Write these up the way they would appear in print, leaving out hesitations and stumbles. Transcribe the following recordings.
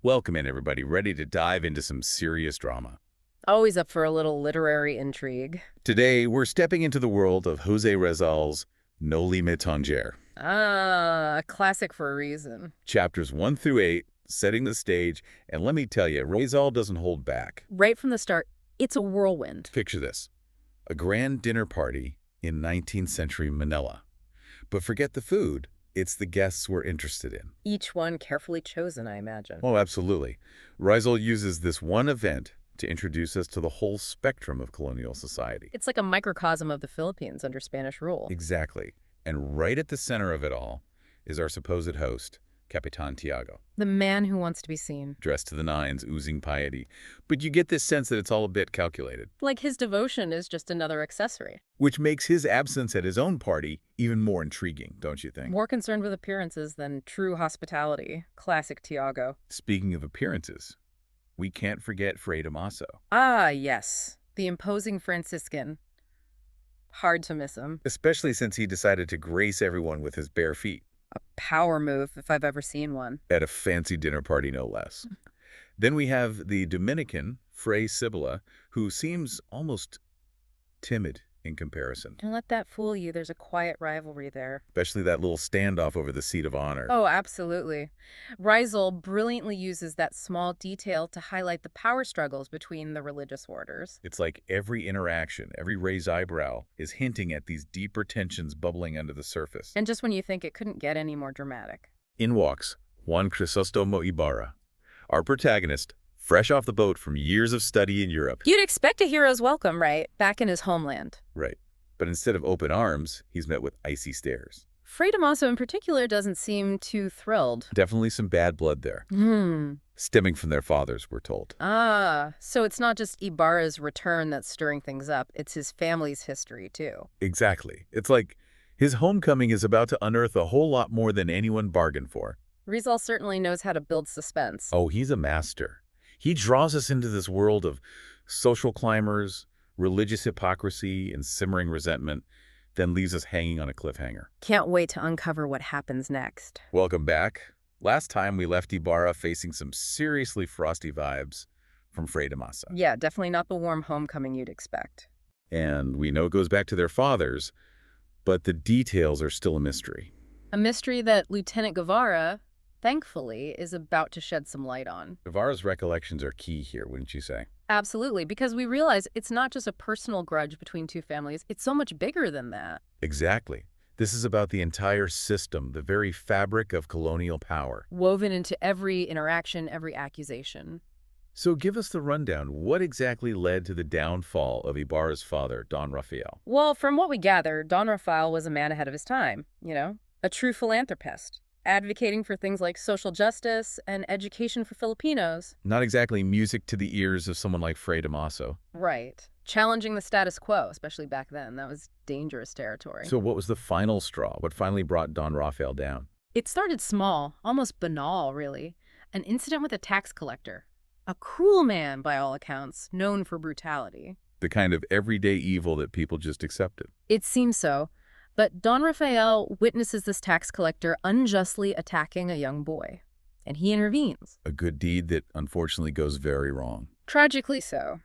Welcome in, everybody. Ready to dive into some serious drama. Always up for a little literary intrigue. Today, we're stepping into the world of José Rizal's Noli Me Tangere. Ah, a classic for a reason. Chapters 1 through 8, setting the stage, and let me tell you, Rizal doesn't hold back. Right from the start, it's a whirlwind. Picture this. A grand dinner party in 19th century Manila. But forget the food. It's the guests we're interested in. Each one carefully chosen, I imagine. Oh, absolutely. Rizal uses this one event to introduce us to the whole spectrum of colonial society. It's like a microcosm of the Philippines under Spanish rule. Exactly. And right at the center of it all is our supposed host, Capitan Tiago, The man who wants to be seen. dressed to the nines, oozing piety. But you get this sense that it's all a bit calculated, Like his devotion is just another accessory. which makes his absence at his own party even more intriguing, don't you think? More concerned with appearances than true hospitality. Classic Tiago. Speaking of appearances, we can't forget Fray Damaso, Ah, yes. The imposing Franciscan. Hard to miss him. especially since he decided to grace everyone with his bare feet A power move if I've ever seen one. at a fancy dinner party, no less. Then we have the Dominican, Fray Sibylla, who seems almost timid in comparison, Don't let that fool you. There's a quiet rivalry there. especially that little standoff over the seat of honor. Oh, absolutely. Rizal brilliantly uses that small detail to highlight the power struggles between the religious orders. It's like every interaction, every raised eyebrow is hinting at these deeper tensions bubbling under the surface. And just when you think it couldn't get any more dramatic. In walks Juan Crisostomo Ibarra, our protagonist, fresh off the boat from years of study in Europe. You'd expect a hero's welcome, right? Back in his homeland. Right. But instead of open arms, he's met with icy stares. Fray Damaso in particular doesn't seem too thrilled. Definitely some bad blood there, stemming from their fathers, we're told. Ah, so it's not just Ibarra's return that's stirring things up. It's his family's history, too. Exactly. It's like his homecoming is about to unearth a whole lot more than anyone bargained for. Rizal certainly knows how to build suspense. Oh, he's a master. He draws us into this world of social climbers, religious hypocrisy, and simmering resentment, then leaves us hanging on a cliffhanger. Can't wait to uncover what happens next. Welcome back. Last time we left Ibarra facing some seriously frosty vibes from Fray Damaso. Yeah, definitely not the warm homecoming you'd expect. And we know it goes back to their fathers, but the details are still a mystery. A mystery that Lieutenant Guevara, thankfully, is about to shed some light on. Ibarra's recollections are key here, wouldn't you say? Absolutely, because we realize it's not just a personal grudge between two families, it's so much bigger than that. Exactly. This is about the entire system, the very fabric of colonial power. Woven into every interaction, every accusation. So give us the rundown. What exactly led to the downfall of Ibarra's father, Don Rafael? Well, from what we gather, Don Rafael was a man ahead of his time, a true philanthropist, advocating for things like social justice and education for Filipinos. Not exactly music to the ears of someone like Fray Damaso. Right. Challenging the status quo, especially back then. That was dangerous territory. So what was the final straw? What finally brought Don Rafael down? It started small, almost banal, really. An incident with a tax collector. A cruel man, by all accounts, known for brutality. The kind of everyday evil that people just accepted. It seems so. But Don Rafael witnesses this tax collector unjustly attacking a young boy. And he intervenes. A good deed that unfortunately goes very wrong. Tragically so.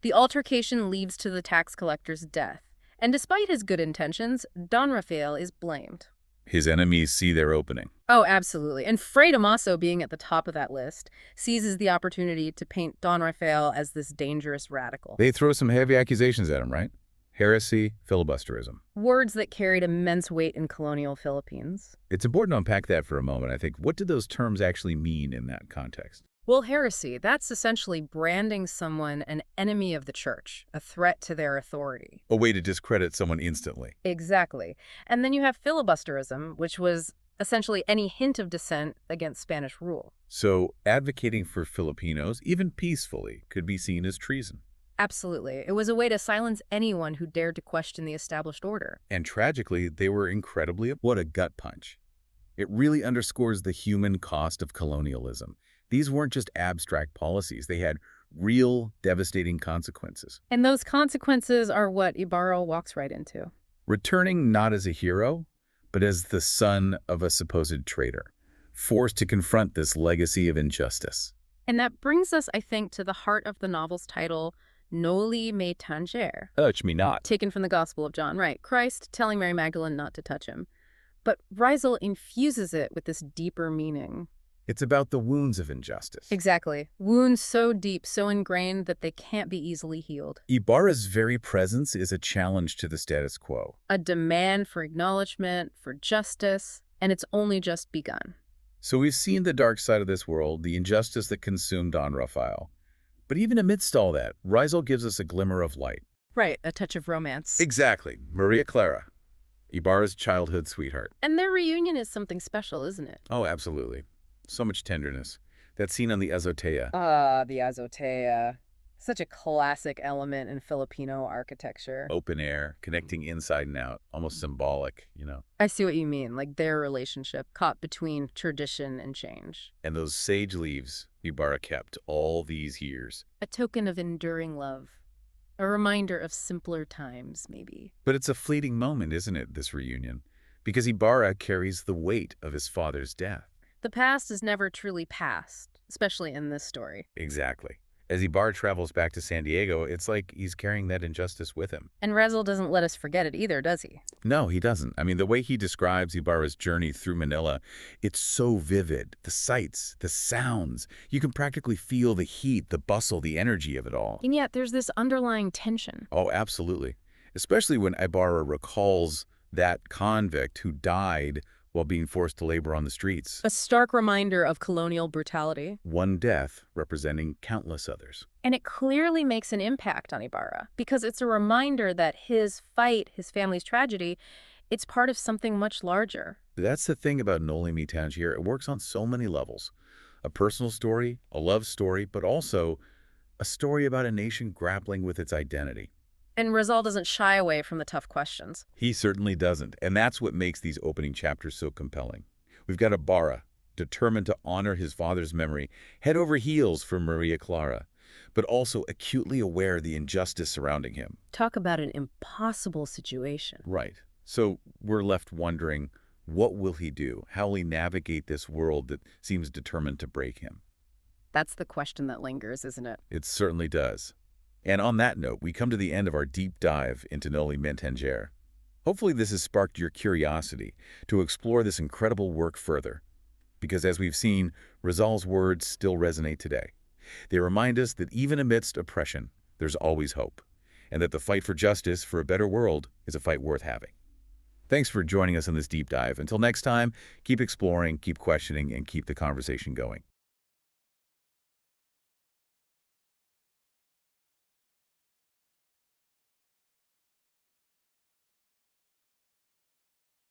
The altercation leads to the tax collector's death. And despite his good intentions, Don Rafael is blamed. His enemies see their opening. Oh, absolutely. And Fray Damaso, being at the top of that list, seizes the opportunity to paint Don Rafael as this dangerous radical. They throw some heavy accusations at him, right? Heresy, filibusterism. Words that carried immense weight in colonial Philippines. It's important to unpack that for a moment, I think. What do those terms actually mean in that context? Well, heresy, that's essentially branding someone an enemy of the church, a threat to their authority. A way to discredit someone instantly. Exactly. And then you have filibusterism, which was essentially any hint of dissent against Spanish rule. So advocating for Filipinos, even peacefully, could be seen as treason. Absolutely. It was a way to silence anyone who dared to question the established order. And tragically, they were incredibly... What a gut punch. It really underscores the human cost of colonialism. These weren't just abstract policies. They had real, devastating consequences. And those consequences are what Ibarra walks right into. Returning not as a hero, but as the son of a supposed traitor. forced to confront this legacy of injustice. And that brings us, I think, to the heart of the novel's title, Noli me tangere, Touch me not. taken from the Gospel of John, right? Christ telling Mary Magdalene not to touch him. But Rysel infuses it with this deeper meaning. It's about the wounds of injustice. Exactly. Wounds so deep, so ingrained that they can't be easily healed. Ibarra's very presence is a challenge to the status quo. A demand for acknowledgement, for justice, and it's only just begun. So we've seen the dark side of this world, the injustice that consumed Don Rafael. But even amidst all that, Rysel gives us a glimmer of light. Right, a touch of romance. Exactly. Maria Clara, Ibarra's childhood sweetheart. And their reunion is something special, isn't it? Oh, absolutely. So much tenderness. That scene on the azotea. The azotea. Such a classic element in Filipino architecture. Open air, connecting inside and out, almost symbolic, I see what you mean, like their relationship caught between tradition and change. And those sage leaves Ibarra kept all these years. A token of enduring love. A reminder of simpler times, maybe. But it's a fleeting moment, isn't it, this reunion? Because Ibarra carries the weight of his father's death. The past is never truly past, especially in this story. Exactly. As Ibarra travels back to San Diego, it's like he's carrying that injustice with him. And Rysel doesn't let us forget it either, does he? No, he doesn't. I mean, the way he describes Ibarra's journey through Manila, it's so vivid. The sights, the sounds. You can practically feel the heat, the bustle, the energy of it all. And yet there's this underlying tension. Oh, absolutely. Especially when Ibarra recalls that convict who died while being forced to labor on the streets. A stark reminder of colonial brutality. One death representing countless others. And it clearly makes an impact on Ibarra, because it's a reminder that his fight, his family's tragedy, it's part of something much larger. That's the thing about Noli me tangere. It works on so many levels. A personal story, a love story, but also a story about a nation grappling with its identity. And Rysel doesn't shy away from the tough questions. He certainly doesn't, and that's what makes these opening chapters so compelling. We've got Ibarra, determined to honor his father's memory, head over heels for Maria Clara, but also acutely aware of the injustice surrounding him. Talk about an impossible situation. Right. So we're left wondering, what will he do? How will he navigate this world that seems determined to break him? That's the question that lingers, isn't it? It certainly does. And on that note, we come to the end of our deep dive into Noli me tangere. Hopefully this has sparked your curiosity to explore this incredible work further. Because as we've seen, Rysel's words still resonate today. They remind us that even amidst oppression, there's always hope, and that the fight for justice, for a better world, is a fight worth having. Thanks for joining us in this deep dive. Until next time, keep exploring, keep questioning, and keep the conversation going.